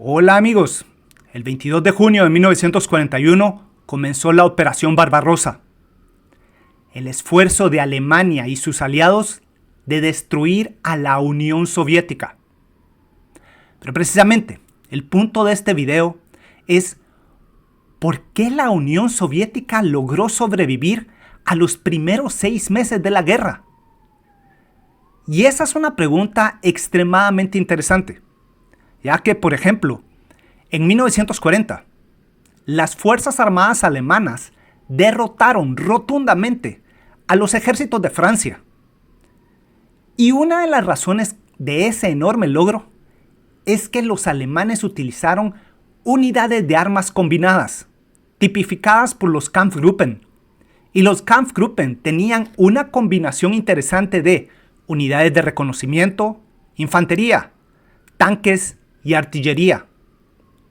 Hola amigos, el 22 de junio de 1941 comenzó la Operación Barbarossa, el esfuerzo de Alemania y sus aliados de destruir a la Unión Soviética. Pero precisamente, el punto de este video es ¿por qué la Unión Soviética logró sobrevivir a los primeros 6 meses de la guerra? Y esa es una pregunta extremadamente interesante, ya que, por ejemplo, en 1940, las Fuerzas Armadas alemanas derrotaron rotundamente a los ejércitos de Francia. Y una de las razones de ese enorme logro es que los alemanes utilizaron unidades de armas combinadas, tipificadas por los Kampfgruppen. Y los Kampfgruppen tenían una combinación interesante de unidades de reconocimiento, infantería, tanques y artillería,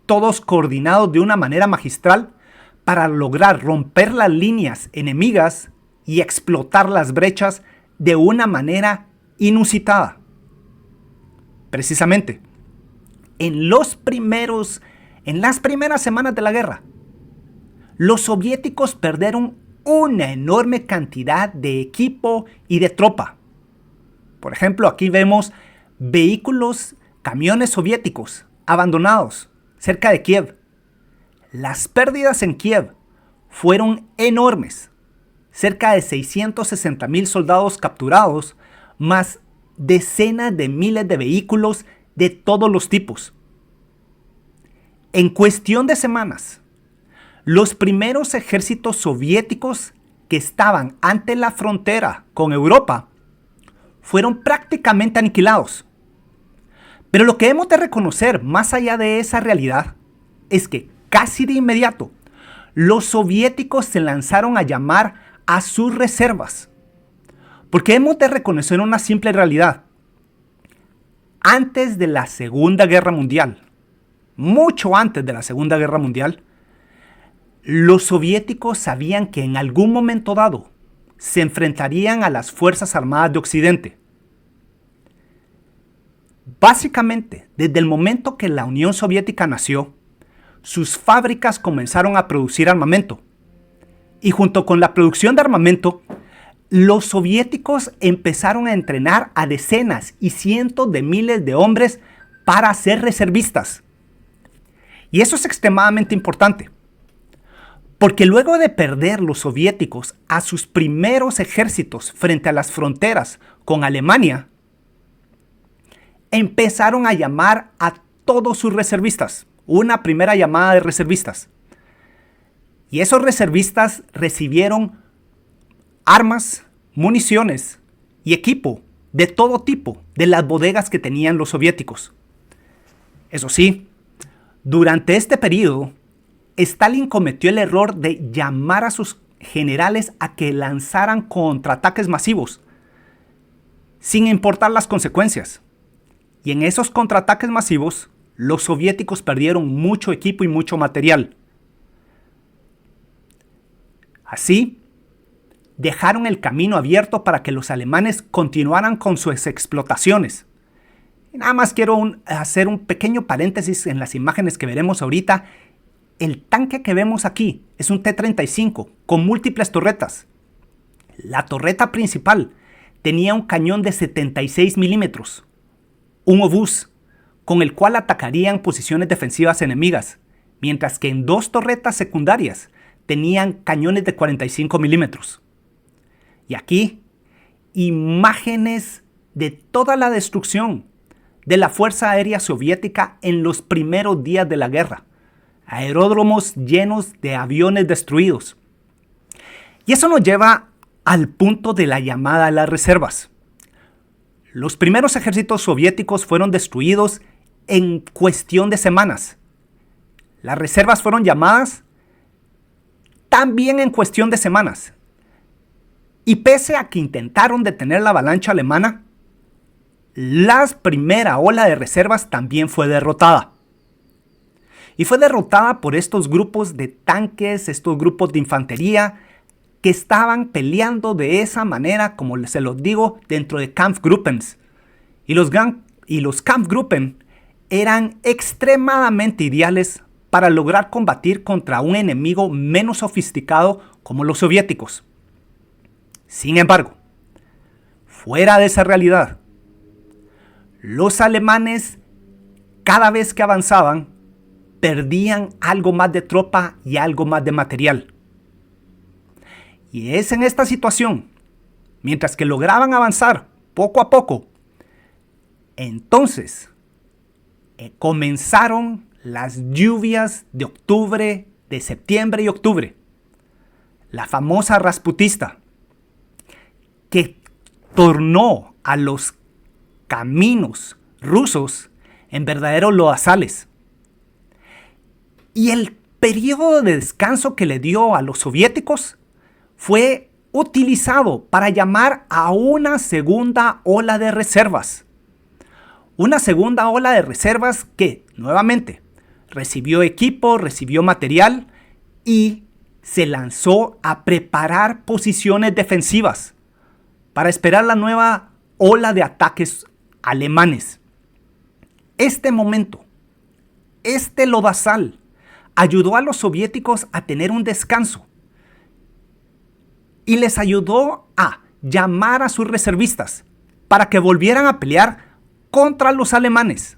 todos coordinados de una manera magistral para lograr romper las líneas enemigas y explotar las brechas de una manera inusitada. Precisamente, en las primeras semanas de la guerra, los soviéticos perdieron una enorme cantidad de equipo y de tropa. Por ejemplo, aquí vemos camiones soviéticos abandonados cerca de Kiev. Las pérdidas en Kiev fueron enormes. Cerca de 660,000 soldados capturados, más decenas de miles de vehículos de todos los tipos. En cuestión de semanas, los primeros ejércitos soviéticos que estaban ante la frontera con Europa fueron prácticamente aniquilados. Pero lo que hemos de reconocer más allá de esa realidad es que casi de inmediato los soviéticos se lanzaron a llamar a sus reservas. Porque hemos de reconocer una simple realidad. Antes de la Segunda Guerra Mundial, mucho antes de la Segunda Guerra Mundial, los soviéticos sabían que en algún momento dado se enfrentarían a las Fuerzas Armadas de Occidente. Básicamente, desde el momento que la Unión Soviética nació, sus fábricas comenzaron a producir armamento. Y junto con la producción de armamento, los soviéticos empezaron a entrenar a decenas y cientos de miles de hombres para ser reservistas. Y eso es extremadamente importante, porque luego de perder los soviéticos a sus primeros ejércitos frente a las fronteras con Alemania, empezaron a llamar a todos sus reservistas, una primera llamada de reservistas. Y esos reservistas recibieron armas, municiones y equipo de todo tipo de las bodegas que tenían los soviéticos. Eso sí, durante este periodo, Stalin cometió el error de llamar a sus generales a que lanzaran contraataques masivos, sin importar las consecuencias. Y en esos contraataques masivos, los soviéticos perdieron mucho equipo y mucho material. Así, dejaron el camino abierto para que los alemanes continuaran con sus explotaciones. Y nada más quiero hacer un pequeño paréntesis en las imágenes que veremos ahorita. El tanque que vemos aquí es un T-35 con múltiples torretas. La torreta principal tenía un cañón de 76 milímetros, un obús, con el cual atacarían posiciones defensivas enemigas, mientras que en 2 torretas secundarias tenían cañones de 45 milímetros. Y aquí, imágenes de toda la destrucción de la Fuerza Aérea Soviética en los primeros días de la guerra. Aeródromos llenos de aviones destruidos. Y eso nos lleva al punto de la llamada a las reservas. Los primeros ejércitos soviéticos fueron destruidos en cuestión de semanas. Las reservas fueron llamadas también en cuestión de semanas. Y pese a que intentaron detener la avalancha alemana, la primera ola de reservas también fue derrotada. Y fue derrotada por estos grupos de tanques, estos grupos de infantería que estaban peleando de esa manera, como se los digo, dentro de Kampfgruppen. Y los Kampfgruppen eran extremadamente ideales para lograr combatir contra un enemigo menos sofisticado como los soviéticos. Sin embargo, fuera de esa realidad, los alemanes, cada vez que avanzaban, perdían algo más de tropa y algo más de material. Y es en esta situación, mientras que lograban avanzar poco a poco, entonces comenzaron las lluvias de octubre, de septiembre y octubre. La famosa Rasputista, que tornó a los caminos rusos en verdaderos lodazales. Y el periodo de descanso que le dio a los soviéticos fue utilizado para llamar a una segunda ola de reservas. Una segunda ola de reservas que, nuevamente, recibió equipo, recibió material y se lanzó a preparar posiciones defensivas para esperar la nueva ola de ataques alemanes. Este momento, este lodazal, ayudó a los soviéticos a tener un descanso y les ayudó a llamar a sus reservistas para que volvieran a pelear contra los alemanes.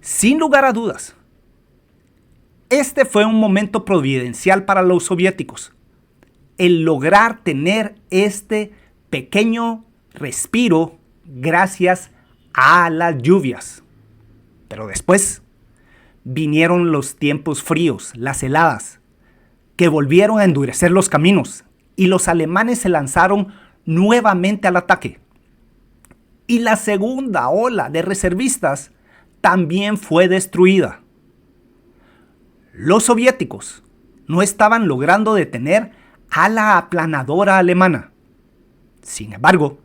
Sin lugar a dudas, este fue un momento providencial para los soviéticos, el lograr tener este pequeño respiro gracias a las lluvias. Pero después vinieron los tiempos fríos, las heladas, que volvieron a endurecer los caminos y los alemanes se lanzaron nuevamente al ataque. Y la segunda ola de reservistas también fue destruida. Los soviéticos no estaban logrando detener a la aplanadora alemana. Sin embargo,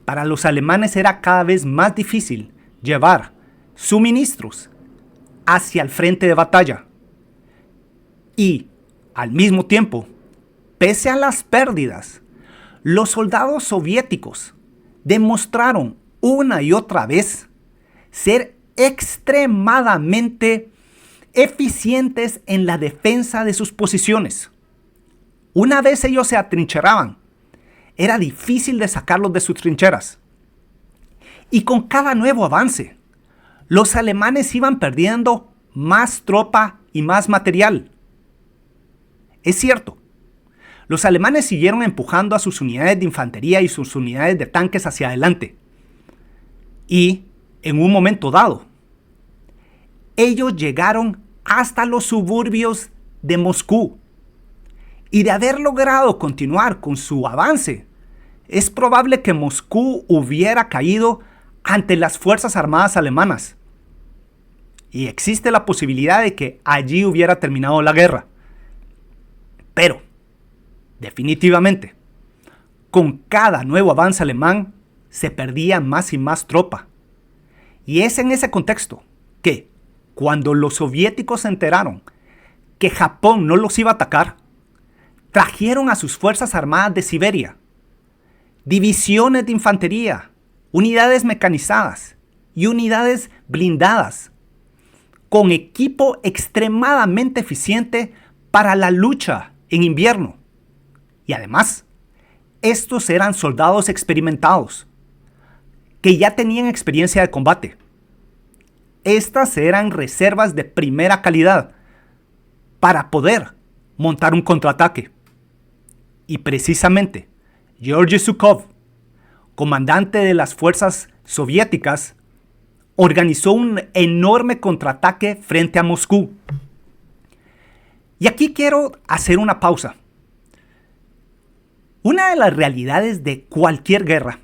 para los alemanes era cada vez más difícil llevar suministros hacia el frente de batalla. Y, al mismo tiempo, pese a las pérdidas, los soldados soviéticos demostraron una y otra vez ser extremadamente eficientes en la defensa de sus posiciones. Una vez ellos se atrincheraban, era difícil de sacarlos de sus trincheras. Y con cada nuevo avance, los alemanes iban perdiendo más tropa y más material. Es cierto, los alemanes siguieron empujando a sus unidades de infantería y sus unidades de tanques hacia adelante. Y, en un momento dado, ellos llegaron hasta los suburbios de Moscú. Y de haber logrado continuar con su avance, es probable que Moscú hubiera caído ante las fuerzas armadas alemanas. Y existe la posibilidad de que allí hubiera terminado la guerra. Pero, definitivamente, con cada nuevo avance alemán se perdía más y más tropa. Y es en ese contexto que, cuando los soviéticos se enteraron que Japón no los iba a atacar, trajeron a sus fuerzas armadas de Siberia, divisiones de infantería, unidades mecanizadas y unidades blindadas, con equipo extremadamente eficiente para la lucha en invierno. Y además, estos eran soldados experimentados, que ya tenían experiencia de combate. Estas eran reservas de primera calidad para poder montar un contraataque. Y precisamente, Georgy Zhukov, comandante de las fuerzas soviéticas, organizó un enorme contraataque frente a Moscú. Y aquí quiero hacer una pausa. Una de las realidades de cualquier guerra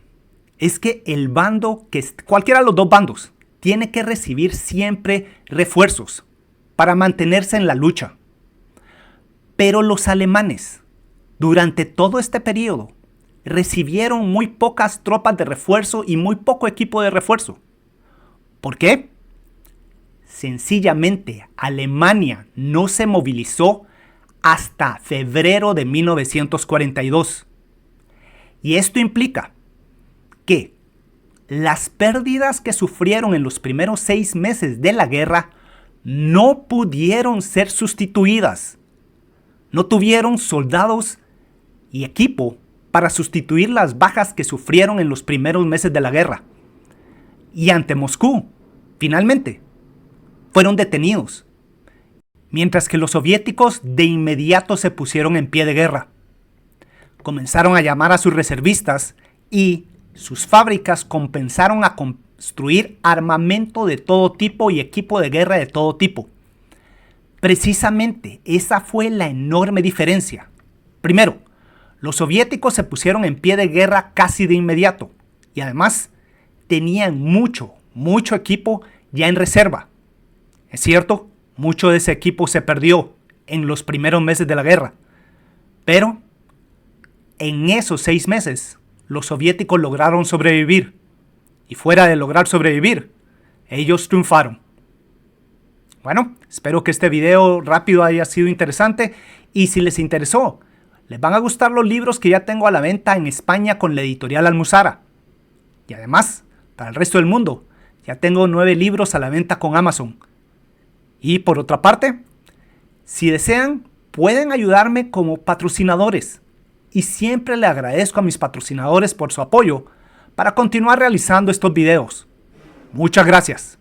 es que el bando, cualquiera de los dos bandos, tiene que recibir siempre refuerzos para mantenerse en la lucha. Pero los alemanes, durante todo este periodo, recibieron muy pocas tropas de refuerzo y muy poco equipo de refuerzo. ¿Por qué? Sencillamente, Alemania no se movilizó hasta febrero de 1942. Y esto implica que las pérdidas que sufrieron en los primeros 6 meses de la guerra no pudieron ser sustituidas. No tuvieron soldados y equipo para sustituir las bajas que sufrieron en los primeros meses de la guerra. Y ante Moscú, finalmente, fueron detenidos, mientras que los soviéticos de inmediato se pusieron en pie de guerra. Comenzaron a llamar a sus reservistas y sus fábricas comenzaron a construir armamento de todo tipo y equipo de guerra de todo tipo. Precisamente esa fue la enorme diferencia. Primero, los soviéticos se pusieron en pie de guerra casi de inmediato y además tenían mucho equipo ya en reserva. Es cierto, mucho de ese equipo se perdió en los primeros meses de la guerra, pero en esos 6 meses los soviéticos lograron sobrevivir y fuera de lograr sobrevivir, ellos triunfaron. Bueno, espero que este video rápido haya sido interesante y si les interesó, les van a gustar los libros que ya tengo a la venta en España con la editorial Almuzara. Y además, para el resto del mundo, ya tengo 9 libros a la venta con Amazon. Y por otra parte, si desean, pueden ayudarme como patrocinadores. Y siempre le agradezco a mis patrocinadores por su apoyo para continuar realizando estos videos. Muchas gracias.